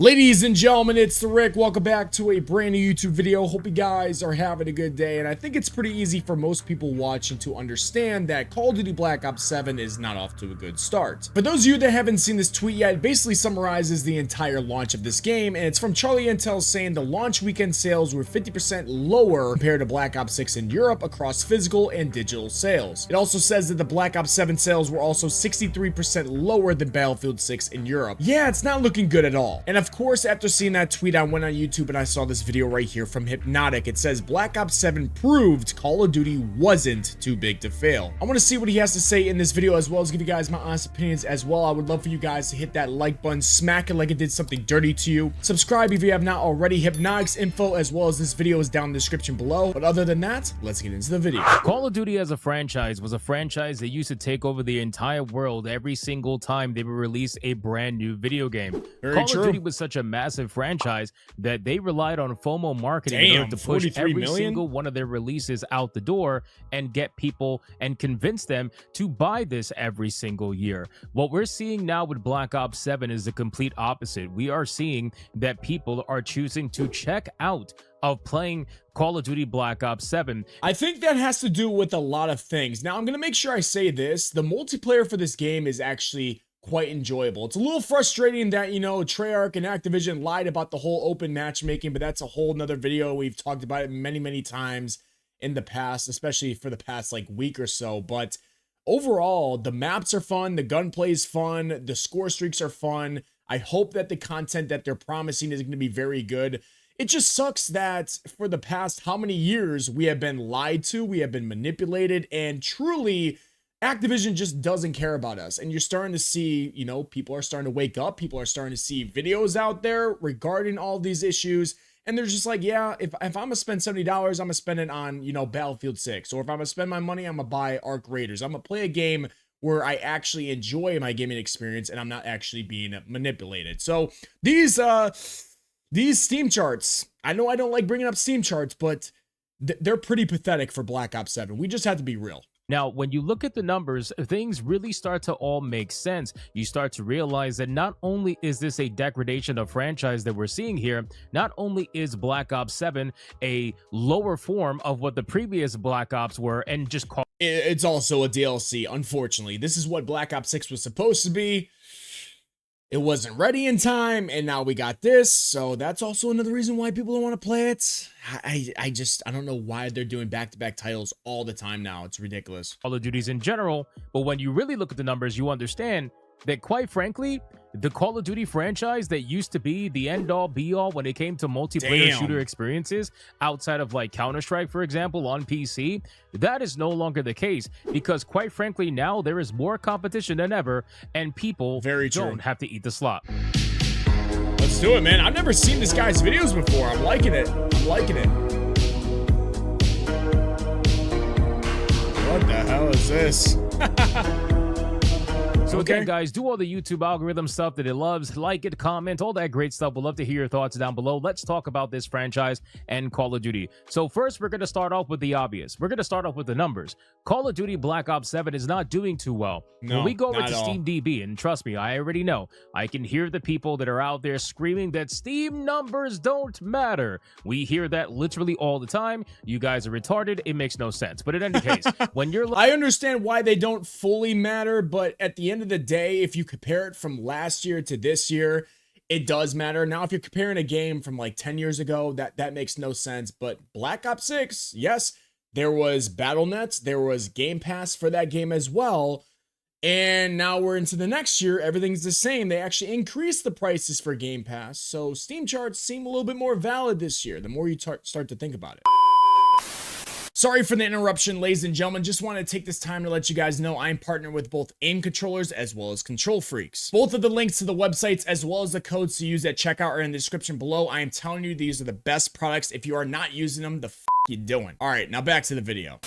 Ladies and gentlemen, it's the Rick. Welcome back to a brand new YouTube video. Hope you guys are having a good day. And I think it's pretty easy for most people watching to understand that Call of Duty Black Ops 7 is not off to a good start. For those of you that haven't seen this tweet yet, it basically summarizes the entire launch of this game. And it's from Charlie Intel saying the launch weekend sales were 50% lower compared to Black Ops 6 in Europe across physical and digital sales. It also says that the Black Ops 7 sales were also 63% lower than Battlefield 6 in Europe. Yeah, it's not looking good at all. And of course, after seeing that tweet, I went on YouTube and I saw this video right here from Hypnotic. It says Black Ops 7 proved Call of Duty wasn't too big to fail. I want to see what he has to say in this video, as well as give you guys my honest opinions as well. I would love for you guys to hit that like button, smack it like it did something dirty to you. Subscribe if you have not already. Hypnotic's info as well as this video is down in the description below. But other than that, let's get into the video. Call of Duty as a franchise was a franchise that used to take over the entire world every single time they would release a brand new video game. Call of Duty was such a massive franchise that they relied on FOMO marketing in order to push every single one of their releases out the door and get people and convince them to buy this every single year. What we're seeing now with Black Ops 7 is the complete opposite. We are seeing that people are choosing to check out of playing Call of Duty Black Ops 7. I think that has to do with a lot of things. Now, I'm going to make sure I say this. The multiplayer for this game is actually quite enjoyable. It's a little frustrating that, you know, Treyarch and Activision lied about the whole open matchmaking, but that's a whole nother video. We've talked about it many times in the past, especially for the past like week or so. But overall, the maps are fun, the gunplay is fun, the score streaks are fun. I hope that the content that they're promising is going to be very good. It just sucks that for the past how many years we have been lied to, we have been manipulated, and truly Activision just doesn't care about us. And you're starting to see, you know, people are starting to wake up. People are starting to see videos out there regarding all these issues. And they're just like, yeah, if I'm going to spend $70, I'm going to spend it on, you know, Battlefield 6. Or if I'm going to spend my money, I'm going to buy Arc Raiders. I'm going to play a game where I actually enjoy my gaming experience and I'm not actually being manipulated. So these Steam charts, I know I don't like bringing up Steam charts, but they're pretty pathetic for Black Ops 7. We just have to be real. Now, when you look at the numbers, things really start to all make sense. You start to realize that not only is this a degradation of franchise that we're seeing here, not only is Black Ops 7 a lower form of what the previous Black Ops were, and just call it's also a DLC, unfortunately. This is what Black Ops 6 was supposed to be. It wasn't ready in time, and now we got this, so that's also another reason why people don't want to play it. I don't know why they're doing back-to-back titles all the time now. It's ridiculous. Call of Duties in general, but when you really look at the numbers, you understand that, quite frankly, the Call of Duty franchise that used to be the end-all, be-all when it came to multiplayer shooter experiences outside of like Counter-Strike, for example, on PC, that is no longer the case because, quite frankly, now there is more competition than ever and people don't have to eat the slop. Let's do it, man. I've never seen this guy's videos before. I'm liking it. I'm liking it. What the hell is this? So again, guys, do all the YouTube algorithm stuff that it loves. Like it, comment, all that great stuff. We'd love to hear your thoughts down below. Let's talk about this franchise and Call of Duty. So first, we're going to start off with the obvious. We're going to start off with the numbers. Call of Duty Black Ops 7 is not doing too well. No, when we go over to Steam DB, and trust me, I already know, I can hear the people that are out there screaming that Steam numbers don't matter. We hear that literally all the time. You guys are retarded. It makes no sense. But in any case, when you're... I understand why they don't fully matter, but at the end of the day, if you compare it from last year to this year, it does matter. Now, if you're comparing a game from like 10 years ago, that makes no sense. But Black Ops 6, yes, there was BattleNet, there was Game Pass for that game as well. And now we're into the next year, everything's the same. They actually increased the prices for Game Pass. So Steam charts seem a little bit more valid this year, the more you start to think about it. Sorry for the interruption, ladies and gentlemen. Just want to take this time to let you guys know I'm partnered with both aim controllers as well as Control Freaks. Both of the links to the websites as well as the codes to use at checkout are in the description below. I am telling you, these are the best products. If you are not using them, the f you doing? All right, now back to the video.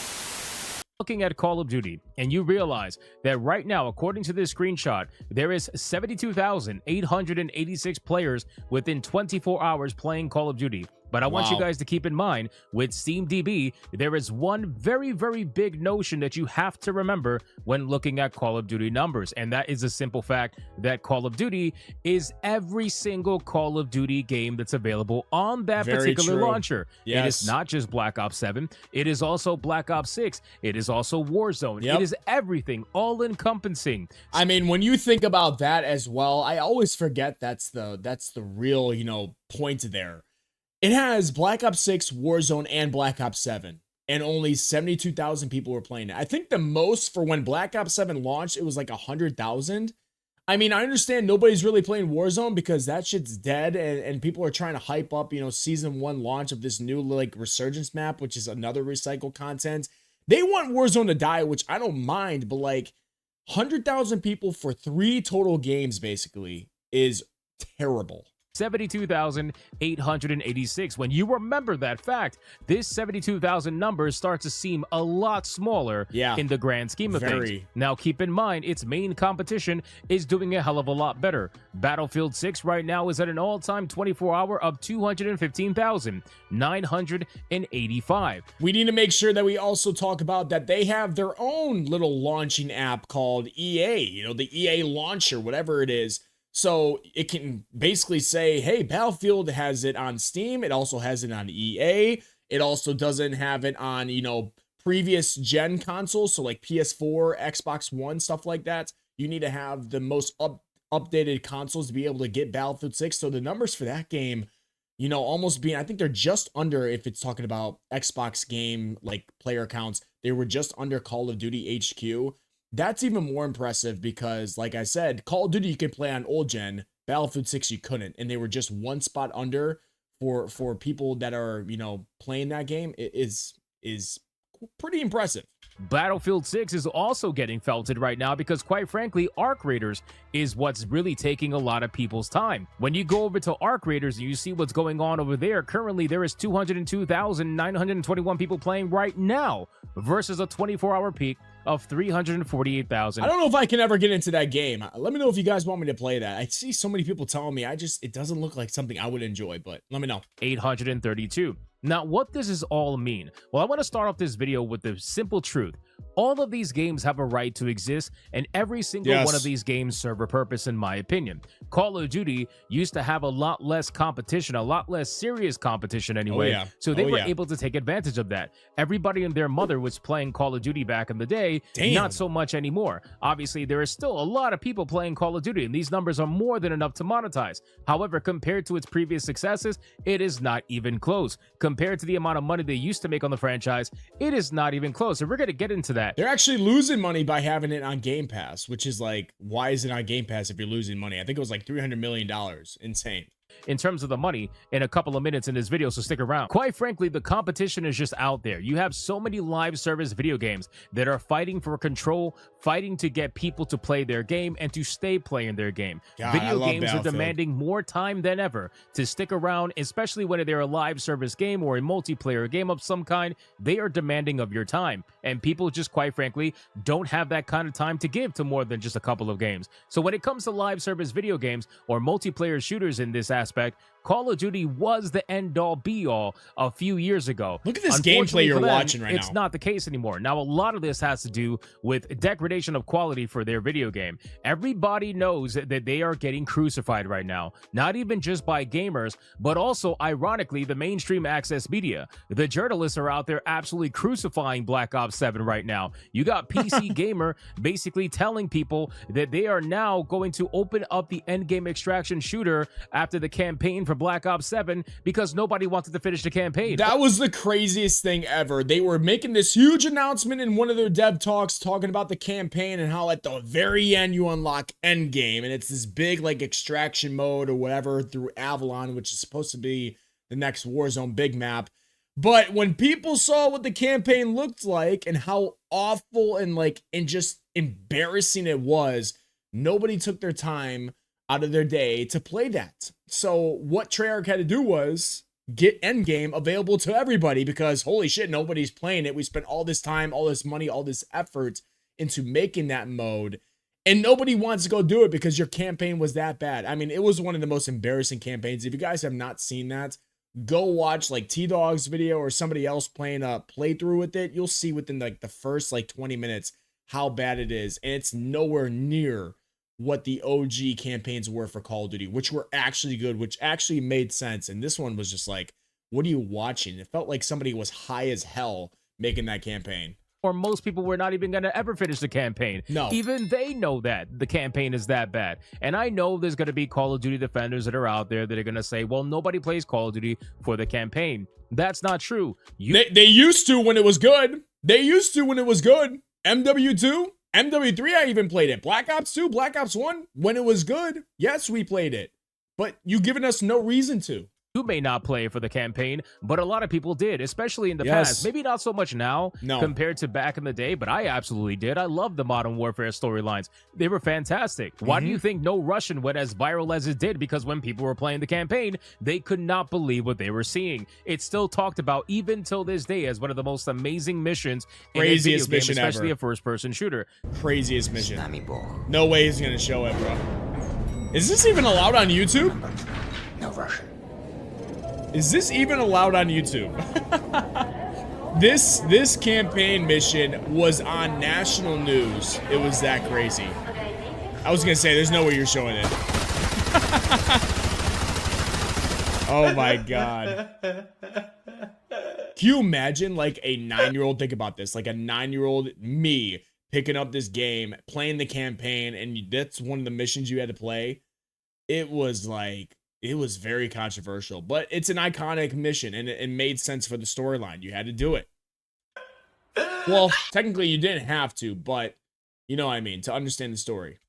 Looking at Call of Duty, and you realize that right now, according to this screenshot, there is 72,886 players within 24 hours playing Call of Duty. But I want you Wow. guys to keep in mind, with SteamDB, there is one very, very big notion that you have to remember when looking at Call of Duty numbers. And that is a simple fact that Call of Duty is every single Call of Duty game that's available on that Very particular true. launcher. It is Yes. not just Black Ops 7. It is also Black Ops 6. It is also Warzone. Yep. It is everything, all encompassing. I mean, when you think about that as well, I always forget that's the real, point there. It has Black Ops 6, Warzone, and Black Ops 7, and only 72,000 people were playing it. I think the most for when Black Ops 7 launched, it was like 100,000. I mean, I understand nobody's really playing Warzone because that shit's dead, and people are trying to hype up, season 1 launch of this new like resurgence map, which is another recycled content. They want Warzone to die, which I don't mind, but like 100,000 people for 3 total games basically is terrible. 72,886. When you remember that fact, this 72,000 number starts to seem a lot smaller in the grand scheme of things. Now, keep in mind, its main competition is doing a hell of a lot better. Battlefield 6 right now is at an all-time 24-hour of 215,985. We need to make sure that we also talk about that they have their own little launching app called EA, the EA launcher, whatever it is. So it can basically say, hey, Battlefield has it on Steam. It also has it on EA. It also doesn't have it on, previous gen consoles. So like PS4, Xbox One, stuff like that. You need to have the most updated consoles to be able to get Battlefield 6. So the numbers for that game, almost being, I think they're just under, if it's talking about Xbox game, like player counts, they were just under Call of Duty HQ. That's even more impressive because, like I said, Call of Duty you could play on old gen, Battlefield 6 you couldn't, and they were just one spot under for people that are, playing that game. It is pretty impressive. Battlefield 6 is also getting felted right now because, quite frankly, Arc Raiders is what's really taking a lot of people's time. When you go over to Arc Raiders and you see what's going on over there, currently there is 202,921 people playing right now versus a 24-hour peak of 348,000. I don't know if I can ever get into that game. Let me know if you guys want me to play that. I see so many people telling me it doesn't look like something I would enjoy, but let me know. 832. Now, what does this all mean? Well, I want to start off this video with the simple truth. All of these games have a right to exist, and every single one of these games serve a purpose, in my opinion. Call of Duty used to have a lot less competition, a lot less serious competition anyway, so they were able to take advantage of that. Everybody and their mother was playing Call of Duty back in the day, not so much anymore. Obviously, there is still a lot of people playing Call of Duty, and these numbers are more than enough to monetize. However, compared to its previous successes, it is not even close. Compared to the amount of money they used to make on the franchise, it is not even close, and we're going to get into that. They're actually losing money by having it on Game Pass, which is like, why is it on Game Pass if you're losing money? I think it was like $300 million. Insane. In terms of the money in a couple of minutes in this video, so stick around. Quite frankly, the competition is just out there. You have so many live service video games that are fighting for control, fighting to get people to play their game and to stay playing their game. Video games are demanding more time than ever to stick around, especially when they're a live service game or a multiplayer game of some kind. They are demanding of your time, and people just, quite frankly, don't have that kind of time to give to more than just a couple of games. So when it comes to live service video games or multiplayer shooters in this aspect, Call of Duty was the end-all be-all a few years ago. Look at this gameplay you're watching right now. It's not the case anymore. Now, a lot of this has to do with degradation of quality for their video game. Everybody knows that they are getting crucified right now, not even just by gamers, but also, ironically, the mainstream access media. The journalists are out there absolutely crucifying Black Ops 7 right now. You got PC Gamer basically telling people that they are now going to open up the endgame extraction shooter after the campaign for Black Ops 7 because nobody wanted to finish the campaign. That was the craziest thing ever. They were making this huge announcement in one of their dev talks talking about the campaign and how at the very end you unlock endgame, and it's this big like extraction mode or whatever through Avalon, which is supposed to be the next Warzone big map. But when people saw what the campaign looked like and how awful and just embarrassing it was, nobody took their time out of their day to play that. So what Treyarch had to do was get endgame available to everybody because holy shit, nobody's playing it. We spent all this time, all this money, all this effort into making that mode, and nobody wants to go do it because your campaign was that bad. I mean, it was one of the most embarrassing campaigns. If you guys have not seen that, go watch like T-Dog's video or somebody else playing a playthrough with it. You'll see within like the first like 20 minutes how bad it is. And it's nowhere near what the OG campaigns were for Call of Duty, which were actually good, which actually made sense. And this one was just like, what are you watching? It felt like somebody was high as hell making that campaign. Or most people were not even going to ever finish the campaign. No. Even they know that the campaign is that bad. And I know there's going to be Call of Duty defenders that are out there that are going to say, well, nobody plays Call of Duty for the campaign. That's not true. They used to when it was good. They used to when it was good. MW2, MW3, I even played it. Black Ops 2, Black Ops 1, when it was good. Yes, we played it. But you given us no reason to. You may not play for the campaign, but a lot of people did, especially in the past. Maybe not so much now compared to back in the day, but I absolutely did. I love the Modern Warfare storylines. They were fantastic. Why do you think No Russian went as viral as it did? Because when people were playing the campaign, they could not believe what they were seeing. It's still talked about even till this day as one of the most amazing missions in a video game, especially a first-person shooter. Craziest mission. No way he's gonna show it, bro. Is this even allowed on YouTube? No Russian. Is this even allowed on YouTube? This campaign mission was on national news. It was that crazy. I was gonna say, there's no way you're showing it. Oh my god. Can you imagine like a 9-year-old, think about this, like a 9-year-old me picking up this game, playing the campaign, and that's one of the missions you had to play? It was like, it was very controversial, but it's an iconic mission and it made sense for the storyline. You had to do it. Well, technically you didn't have to, but you know what I mean, to understand the story.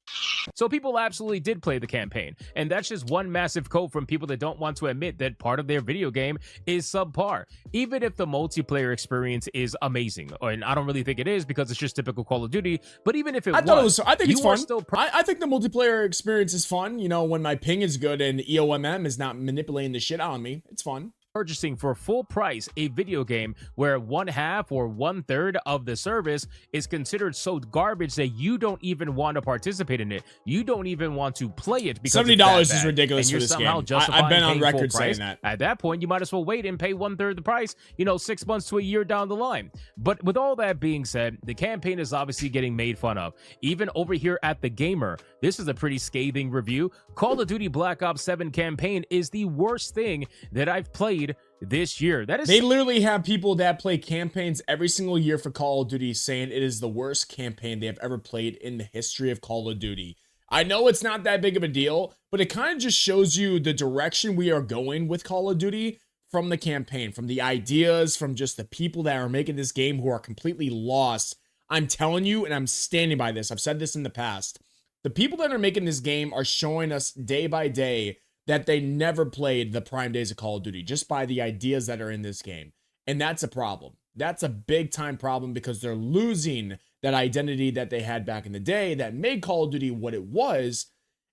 So people absolutely did play the campaign, and that's just one massive quote from people that don't want to admit that part of their video game is subpar, even if the multiplayer experience is amazing. And I don't really think it is because it's just typical Call of Duty, but even if it I think it's fun. Still I think the multiplayer experience is fun. You know, when my ping is good and EOMM is not manipulating the shit out of me, it's fun. Purchasing for full price a video game where 1/2 or 1/3 of the service is considered so garbage that you don't even want to participate in it. You don't even want to play it because $70 is ridiculous for this game. I've been on record saying that. At that point, you might as well wait and pay 1/3 the price, 6 months to a year down the line. But with all that being said, the campaign is obviously getting made fun of. Even over here at The Gamer, this is a pretty scathing review. Call of Duty Black Ops 7 campaign is the worst thing that I've played this year. They literally have people that play campaigns every single year for Call of Duty saying it is the worst campaign they have ever played in the history of Call of Duty. I know it's not that big of a deal, but it kind of just shows you the direction we are going with Call of Duty from the campaign, from the ideas, from just the people that are making this game who are completely lost. I'm telling you, and I'm standing by this, I've said this in the past, the people that are making this game are showing us day by day that they never played the prime days of Call of Duty just by the ideas that are in this game. And that's a problem. That's a big time problem because they're losing that identity that they had back in the day that made Call of Duty what it was.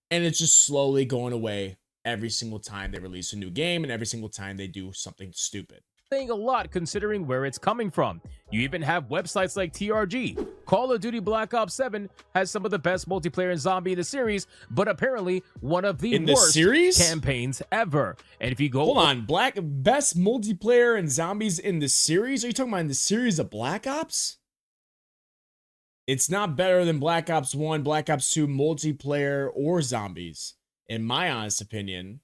And it's just slowly going away every single time they release a new game and every single time they do something stupid. Saying a lot considering where it's coming from. You even have websites like TRG. Call of Duty Black Ops 7 has some of the best multiplayer and zombie in the series, but apparently one of the worst campaigns ever. And if you go... Hold on, best multiplayer and zombies in the series? Are you talking about in the series of Black Ops? It's not better than Black Ops 1, Black Ops 2 multiplayer or zombies, in my honest opinion.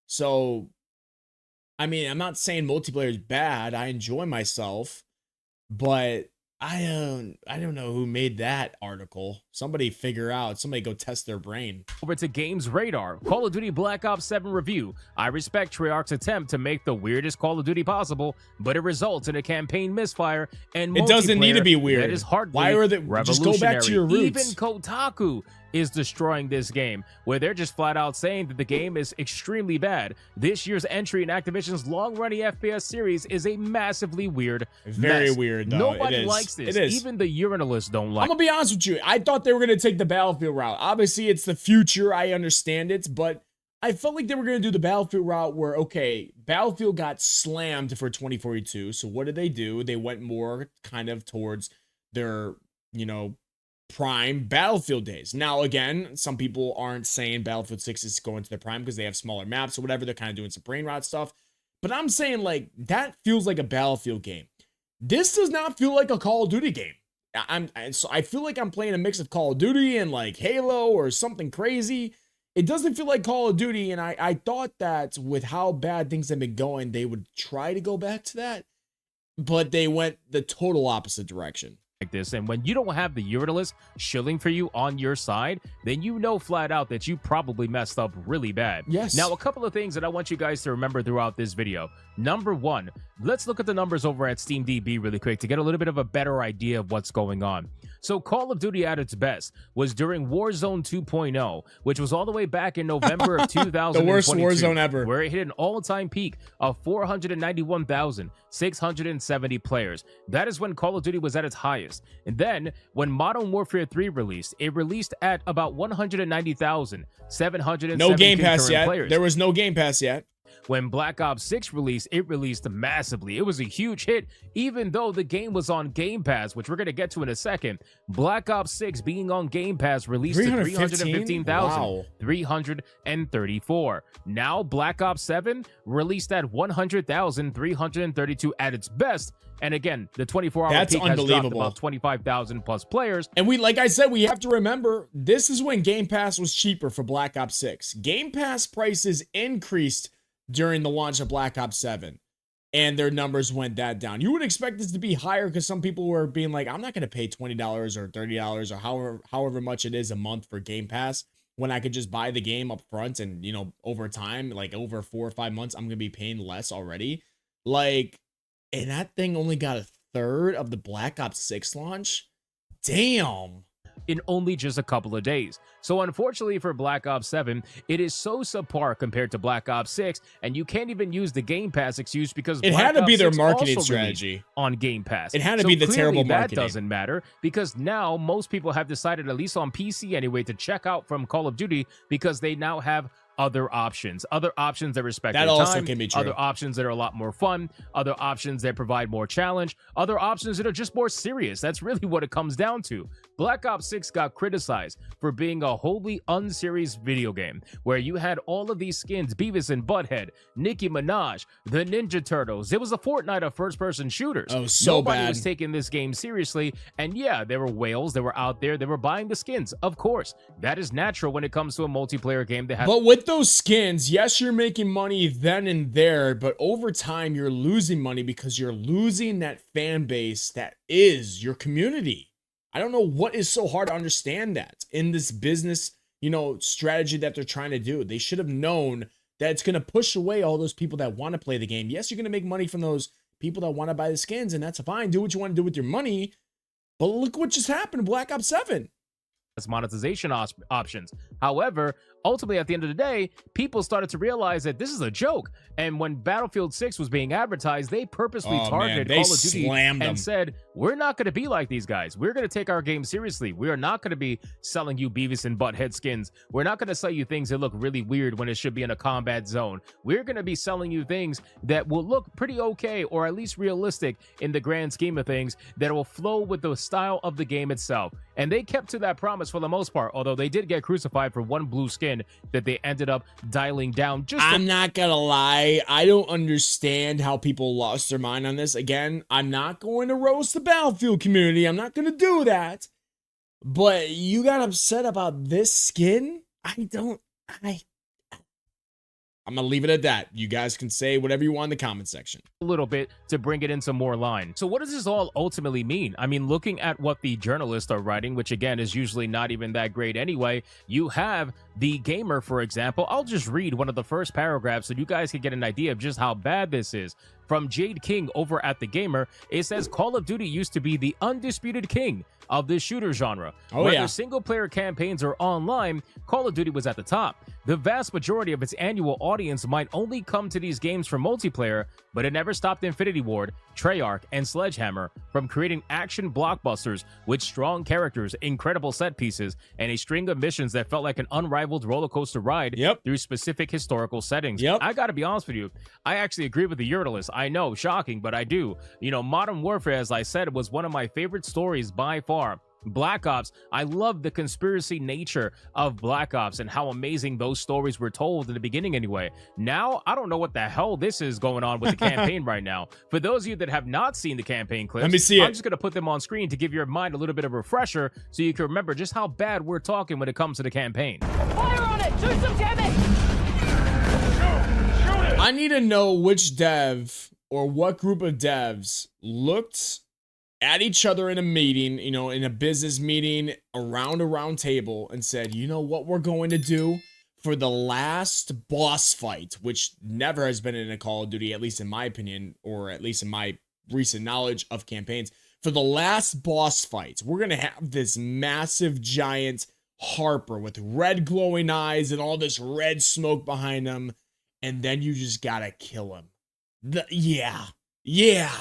So... I mean, I'm not saying multiplayer is bad. I enjoy myself, but I don't know who made that article. Somebody figure out. Somebody go test their brain. Over to Games Radar, Call of Duty Black Ops 7 review. I respect Treyarch's attempt to make the weirdest Call of Duty possible, but it results in a campaign misfire and it doesn't need to be weird. That is hardly Why are they just go back to your roots? Even Kotaku is destroying this game, where they're just flat out saying that the game is extremely bad. This year's entry in Activision's long-running FPS series is a massively weird Very mess. weird, though. Nobody likes this. Even the urinalists don't like it. I'm gonna be honest with you. I thought they were gonna take the Battlefield route. Obviously, it's the future. I understand it, but I felt like they were gonna do the Battlefield route where, okay, Battlefield got slammed for 2042. So what did they do? They went more kind of towards their, prime Battlefield days. Now, again, some people aren't saying Battlefield 6 is going to their prime because they have smaller maps or whatever. They're kind of doing some brain rot stuff. But I'm saying, like, that feels like a Battlefield game. This does not feel like a Call of Duty game. So I feel like I'm playing a mix of Call of Duty and like Halo or something crazy. It doesn't feel like Call of Duty, and I thought that with how bad things have been going, they would try to go back to that, but they went the total opposite direction. Like this, and when you don't have the Eurydice shilling for you on your side, then you know flat out that you probably messed up really bad. Yes. Now, a couple of things that I want you guys to remember throughout this video. Number one, let's look at the numbers over at SteamDB really quick to get a little bit of a better idea of what's going on. So Call of Duty at its best was during Warzone 2.0, which was all the way back in November of 2022. The worst Warzone ever. Where it hit an all-time peak of 491,670 players. That is when Call of Duty was at its highest. And then when Modern Warfare 3 released, it released at about 190,770 no Game Pass yet. players. There was no Game Pass yet. When Black Ops 6 released, it released massively. It was a huge hit, even though the game was on Game Pass, which we're going to get to in a second. Black Ops 6 being on Game Pass released to 315,334. Now Black Ops 7 released at 100,332 at its best. And again, the 24-hour peak has dropped about 25,000 plus players. And like I said, we have to remember, this is when Game Pass was cheaper for Black Ops 6. Game Pass prices increased during the launch of Black Ops 7, and their numbers went that down. You would expect this to be higher because some people were being like, I'm not going to pay $20 or $30 or however much it is a month for Game Pass when I could just buy the game up front and, you know, over time, like over 4 or 5 months, I'm going to be paying less already. Like, and that thing only got a third of the Black Ops 6 launch. Damn. In only just a couple of days. So unfortunately for Black Ops 7, it is so subpar compared to Black Ops 6, and you can't even use the Game Pass excuse because it Black had to Ops be their 6 marketing also strategy on Game Pass. It had to be the terrible marketing. That doesn't matter because now most people have decided, at least on PC anyway, to check out from Call of Duty because they now have other options that respect that their also time, can be true. Other options that are a lot more fun, other options that provide more challenge, other options that are just more serious. That's really what it comes down to. Black Ops 6 got criticized for being a wholly unserious video game where you had all of these skins, Beavis and Butthead, Nicki Minaj, the Ninja Turtles. It was a Fortnite of first-person shooters. Oh, so Nobody bad. was taking this game seriously, and yeah, there were whales that were out there, they were buying the skins. Of course, that is natural when it comes to a multiplayer game that has. But with those skins, yes, you're making money then and there, but over time you're losing money because you're losing that fan base that is your community. I don't know what is so hard to understand that in this business, you know, strategy that they're trying to do. They should have known that it's going to push away all those people that want to play the game. Yes, you're going to make money from those people that want to buy the skins, and that's fine. Do what you want to do with your money. But look what just happened in Black Ops 7. Monetization options. However, ultimately at the end of the day, people started to realize that this is a joke. And when Battlefield 6 was being advertised, they purposely targeted Call of Duty and said, we're not going to be like these guys. We're going to take our game seriously. We are not going to be selling you Beavis and Butthead skins. We're not going to sell you things that look really weird when it should be in a combat zone. We're going to be selling you things that will look pretty okay, or at least realistic in the grand scheme of things, that will flow with the style of the game itself. And they kept to that promise for the most part, although they did get crucified for one blue skin that they ended up dialing down. I'm not gonna lie, I don't understand how people lost their mind on this. Again, I'm not going to roast the Battlefield community. I'm not gonna do that. But you got upset about this skin? I'm gonna leave it at that. You guys can say whatever you want in the comment section. A little bit to bring it into more line. So what does this all ultimately mean? I mean, looking at what the journalists are writing, which again is usually not even that great anyway, you have The Gamer, for example. I'll just read one of the first paragraphs so you guys can get an idea of just how bad this is. From Jade King over at The Gamer, it says Call of Duty used to be the undisputed king of the shooter genre. Whether single-player campaigns or online, Call of Duty was at the top. The vast majority of its annual audience might only come to these games for multiplayer, but it never stopped Infinity Ward, Treyarch, and Sledgehammer from creating action blockbusters with strong characters, incredible set pieces, and a string of missions that felt like an unrivaled roller coaster ride through specific historical settings. I gotta be honest with you, I actually agree with the Eurydice. I know, shocking, but I do. You know, Modern Warfare, as I said, was one of my favorite stories by far Black Ops, I love the conspiracy nature of Black Ops and how amazing those stories were told in the beginning anyway. Now, I don't know what the hell this is going on with the campaign right now. For those of you that have not seen the campaign clips, let me see I'm it. just going to put them on screen to give your mind a little bit of a refresher so you can remember just how bad we're talking when it comes to the campaign. Fire on it! Do some damage! I need to know which dev or what group of devs looked at each other in a meeting, you know, in a business meeting around a round table and said, you know what we're going to do for the last boss fight, which never has been in a Call of Duty, at least in my opinion, or at least in my recent knowledge of campaigns. For the last boss fight, we're going to have this massive giant Harper with red glowing eyes and all this red smoke behind him. And then you just gotta kill him. Yeah,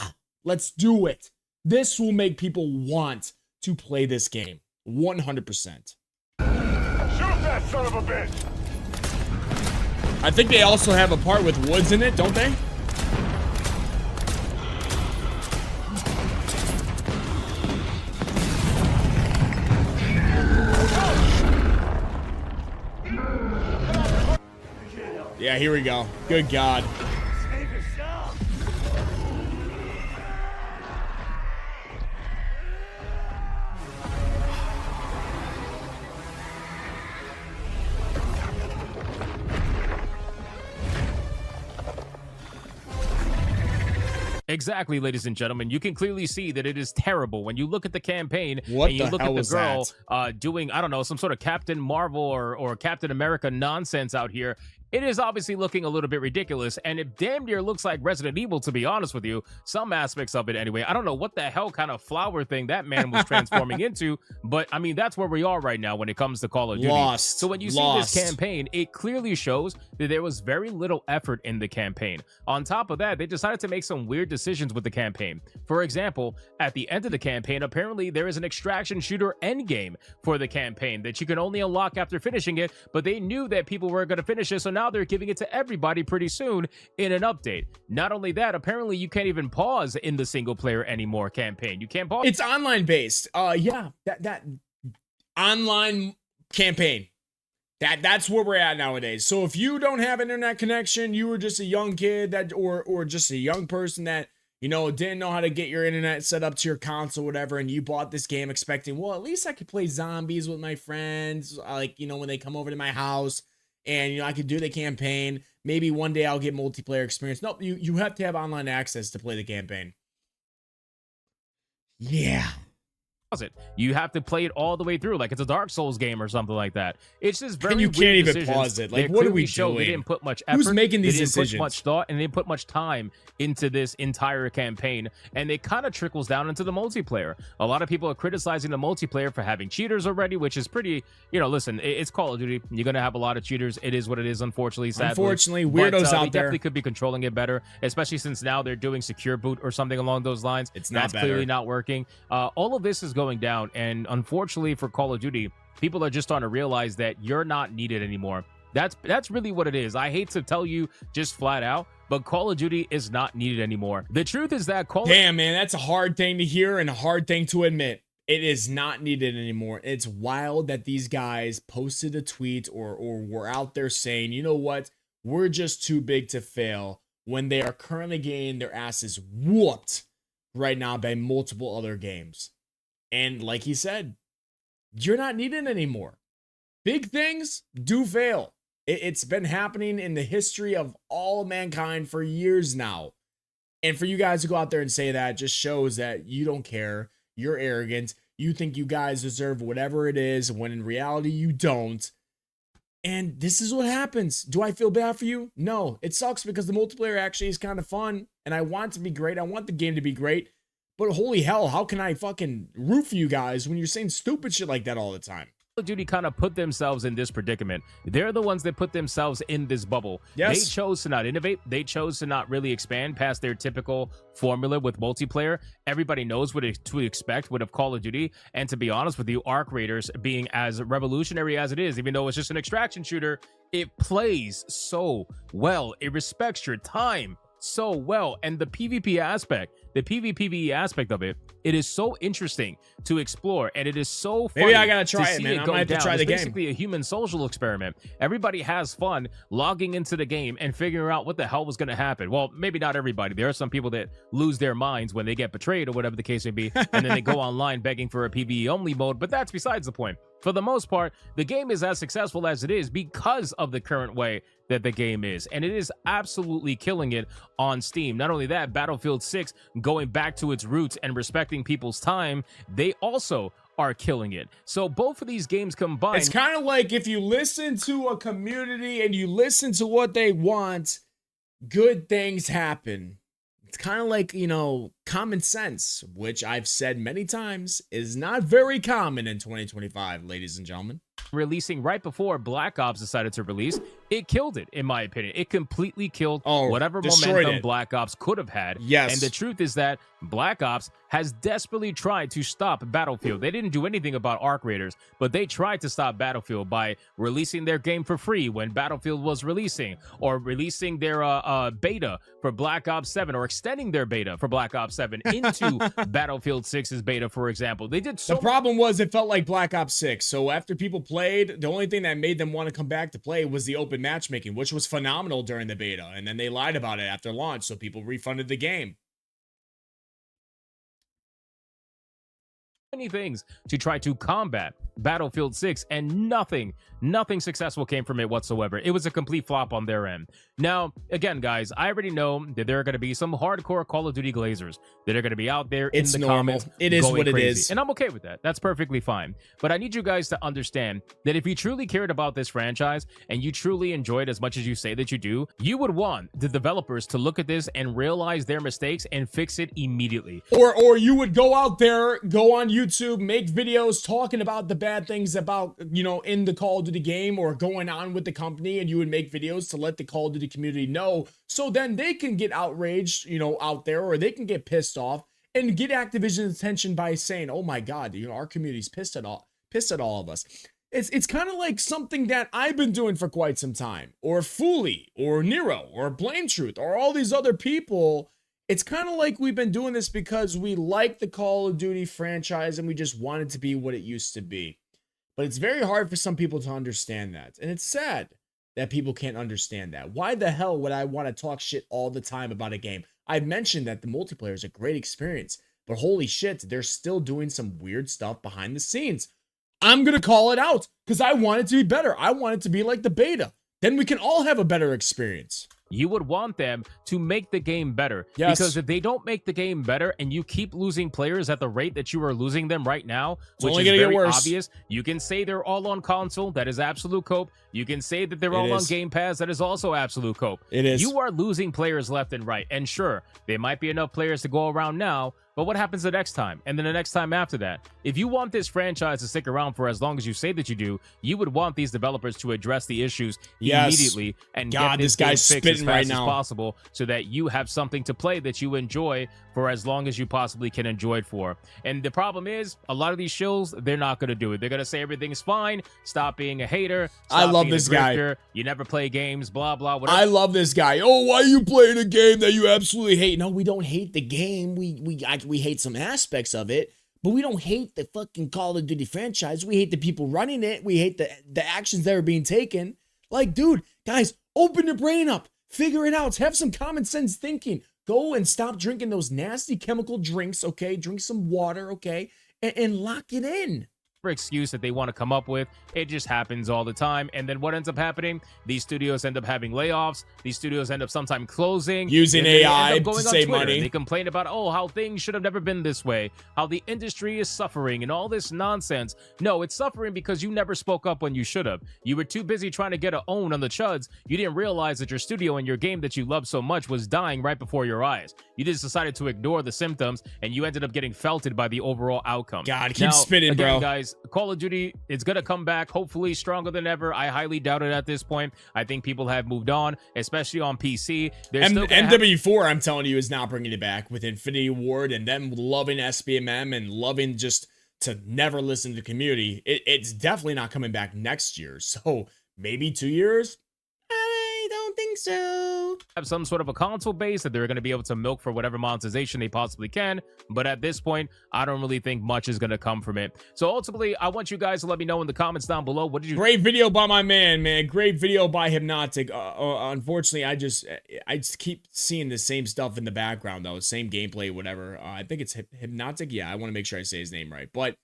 let's do it. This will make people want to play this game. 100%. Shoot that son of a bitch! I think they also have a part with woods in it, don't they? Yeah, here we go. Good God. Save yourself! Exactly, ladies and gentlemen. You can clearly see that it is terrible when you look at the campaign What and you the look hell at the was girl doing, I don't know, some sort of Captain Marvel or Captain America nonsense out here. It is obviously looking a little bit ridiculous, and it damn near looks like Resident Evil, to be honest with you. Some aspects of it anyway. I don't know what the hell kind of flower thing that man was transforming into, but I mean, that's where we are right now when it comes to Call of Duty. Lost. So when you see this campaign, it clearly shows that there was very little effort in the campaign. On top of that, they decided to make some weird decisions with the campaign. For example, at the end of the campaign, apparently there is an extraction shooter endgame for the campaign that you can only unlock after finishing it, but they knew that people were going to finish it, so now they're giving it to everybody pretty soon in an update. Not only that, apparently you can't even pause in the single player anymore campaign. You can't pause. It's online based. Yeah, that online campaign. That's where we're at nowadays. So if you don't have internet connection, you were just a young kid that or just a young person that, you know, didn't know how to get your internet set up to your console, whatever, and you bought this game expecting, well, at least I could play zombies with my friends, like, you know, when they come over to my house, and, you know, I could do the campaign. Maybe one day I'll get multiplayer experience. Nope, you have to have online access to play the campaign. Yeah. It. You have to play it all the way through, like it's a Dark Souls game or something like that. It's just very. And you can't even decisions. pause it. Like, They what are we show doing? They didn't put much effort. Who's making these they didn't decisions? Put much thought, and they didn't put much time into this entire campaign. And it kind of trickles down into the multiplayer. A lot of people are criticizing the multiplayer for having cheaters already, which is pretty. You know, listen, it's Call of Duty. You're gonna have a lot of cheaters. It is what it is. Unfortunately, sadly. Unfortunately, weirdos but, out they there. definitely could be controlling it better, especially since now they're doing secure boot or something along those lines. It's not That's better. clearly not working. All of this is going down, and unfortunately for Call of Duty, people are just starting to realize that you're not needed anymore. That's really what it is. I hate to tell you just flat out, but Call of Duty is not needed anymore. The truth is that Damn, man, that's a hard thing to hear and a hard thing to admit. It is not needed anymore. It's wild that these guys posted a tweet or were out there saying, you know what, we're just too big to fail, when they are currently getting their asses whooped right now by multiple other games. And like he said, you're not needed anymore. Big things do fail. It's been happening in the history of all mankind for years now. And for you guys to go out there and say that just shows that you don't care. You're arrogant. You think you guys deserve whatever it is, when in reality you don't. And this is what happens. Do I feel bad for you? No. It sucks because the multiplayer actually is kind of fun. And I want it to be great. I want the game to be great. But holy hell, how can I fucking root for you guys when you're saying stupid shit like that all the time? Call of Duty kind of put themselves in this predicament. They're the ones that put themselves in this bubble. Yes. They chose to not innovate. They chose to not really expand past their typical formula with multiplayer. Everybody knows what to expect with a Call of Duty. And to be honest with you, Arc Raiders being as revolutionary as it is, even though it's just an extraction shooter, it plays so well. It respects your time so well, and the PvP aspect the PvPvE aspect of it, it is so interesting to explore, and it is so funny. Maybe I gotta try to it, see man. it I go might have to down. try the It's game. basically a human social experiment. Everybody has fun logging into the game and figuring out what the hell was going to happen. Well, maybe not everybody. There are some people that lose their minds when they get betrayed or whatever the case may be, and then they go online begging for a PvE only mode, but that's besides the point. For the most part, the game is as successful as it is because of the current way that the game is, and it is absolutely killing it on Steam. Not only that, Battlefield 6 going back to its roots and respecting people's time, they also are killing it. So both of these games combined, It's kind of like if you listen to a community and you listen to what they want, good things happen. It's kind of like, you know, common sense, which I've said many times is not very common in 2025, ladies and gentlemen. releasing right before Black Ops decided to release, it killed it, in my opinion. It completely killed whatever momentum Black Ops could have had. Yes. And the truth is that Black Ops has desperately tried to stop Battlefield. They didn't do anything about Arc Raiders, but they tried to stop Battlefield by releasing their game for free when Battlefield was releasing, or releasing their beta for Black Ops 7, or extending their beta for Black Ops 7 into Battlefield 6's beta, for example. They did so. The problem was it felt like Black Ops 6. So after people played, the only thing that made them want to come back to play was the open matchmaking, which was phenomenal during the beta. And then they lied about it after launch, so people refunded the game. Many things to try to combat Battlefield 6, and nothing successful came from it whatsoever. It was a complete flop on their end. Now, again, guys, I already know that there are going to be some hardcore Call of Duty glazers that are going to be out there in the comments. It is what it is. And I'm okay with that. That's perfectly fine. But I need you guys to understand that if you truly cared about this franchise and you truly enjoyed as much as you say that you do, you would want the developers to look at this and realize their mistakes and fix it immediately. Or you would go out there, go on YouTube, make videos talking about the bad things about, you know, in the Call of Duty game or going on with the company, and you would make videos to let the Call of Duty community know, so then they can get outraged, you know, out there, or they can get pissed off and get Activision's attention by saying, oh my God, you know, our community's pissed at all of us. It's kind of like something that I've been doing for quite some time, or Fooly, or Nero, or Blame Truth, or all these other people. It's kind of like we've been doing this because we like the Call of Duty franchise and we just want it to be what it used to be. But it's very hard for some people to understand that. And it's sad that people can't understand that. Why the hell would I want to talk shit all the time about a game? I've mentioned that the multiplayer is a great experience, but holy shit, they're still doing some weird stuff behind the scenes. I'm going to call it out because I want it to be better. I want it to be like the beta. Then we can all have a better experience. You would want them to make the game better. Yes. Because if they don't make the game better and you keep losing players at the rate that you are losing them right now, which is very obvious, you can say they're all on console. That is absolute cope. You can say that they're all on Game Pass. That is also absolute cope. It is. You are losing players left and right. And sure, there might be enough players to go around now, but what happens the next time? And then the next time after that? If you want this franchise to stick around for as long as you say that you do, you would want these developers to address the issues immediately and get this game fixed as fast as possible, so that you have something to play that you enjoy for as long as you possibly can enjoy it for. And the problem is, a lot of these shills, they're not going to do it. They're going to say everything's fine. Stop being a hater. I love this guy. You never play games, blah, blah, whatever. I love this guy. Oh, why are you playing a game that you absolutely hate? No, we don't hate the game. We hate some aspects of it, but we don't hate the fucking Call of Duty franchise. We hate the people running it. We hate the actions that are being taken. Like, dude, guys, open your brain up. Figure it out. Have some common sense thinking. Go and stop drinking those nasty chemical drinks, okay? Drink some water, okay? And lock it in. Excuse that they want to come up with. It just happens all the time. And then what ends up happening? These studios end up having layoffs. These studios end up sometimes closing, using AI to save money. They complain about, oh, how things should have never been this way, how the industry is suffering and all this nonsense. No, it's suffering because you never spoke up when you should have. You were too busy trying to get a own on the chuds. You didn't realize that your studio and your game that you love so much was dying right before your eyes. You just decided to ignore the symptoms, and you ended up getting felted by the overall outcome. God, keep spinning, bro. Guys, Call of Duty, it's going to come back, hopefully stronger than ever. I highly doubt it at this point. I think people have moved on, especially on PC. MW4, I'm telling you, is not bringing it back with Infinity Ward and them loving SBMM and loving just to never listen to the community. It's definitely not coming back next year. So maybe 2 years? I don't think so. have some sort of a console base that they're going to be able to milk for whatever monetization they possibly can. But at this point, I don't really think much is going to come from it. So ultimately, I want you guys to let me know in the comments down below. What did you... Great video by my man. Great video by Hypnotic. Unfortunately, I just keep seeing the same stuff in the background, though. Same gameplay, whatever. I think it's Hypnotic. Yeah, I want to make sure I say his name right. But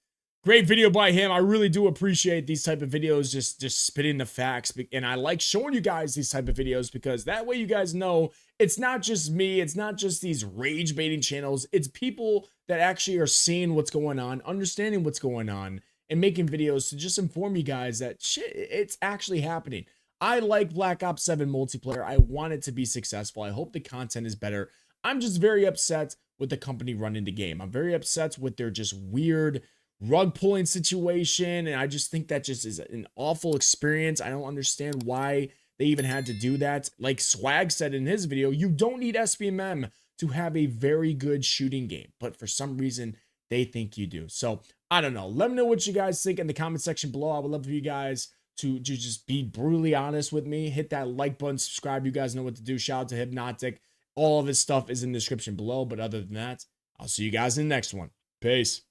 great video by him. I really do appreciate these type of videos, just spitting the facts. And I like showing you guys these type of videos because that way you guys know it's not just me. It's not just these rage baiting channels. It's people that actually are seeing what's going on, understanding what's going on, and making videos to just inform you guys that shit, it's actually happening. I like Black Ops 7 multiplayer. I want it to be successful. I hope the content is better. I'm just very upset with the company running the game. I'm very upset with their just weird rug pulling situation, and I just think that just is an awful experience. I don't understand why they even had to do that. Like Swag said in his video, you don't need SBMM to have a very good shooting game, but for some reason they think you do. So I don't know. Let me know what you guys think in the comment section below. I would love for you guys to just be brutally honest with me. Hit that like button, subscribe. You guys know what to do. Shout out to Hypnotic. All of his stuff is in the description below, but other than that, I'll see you guys in the next one. Peace.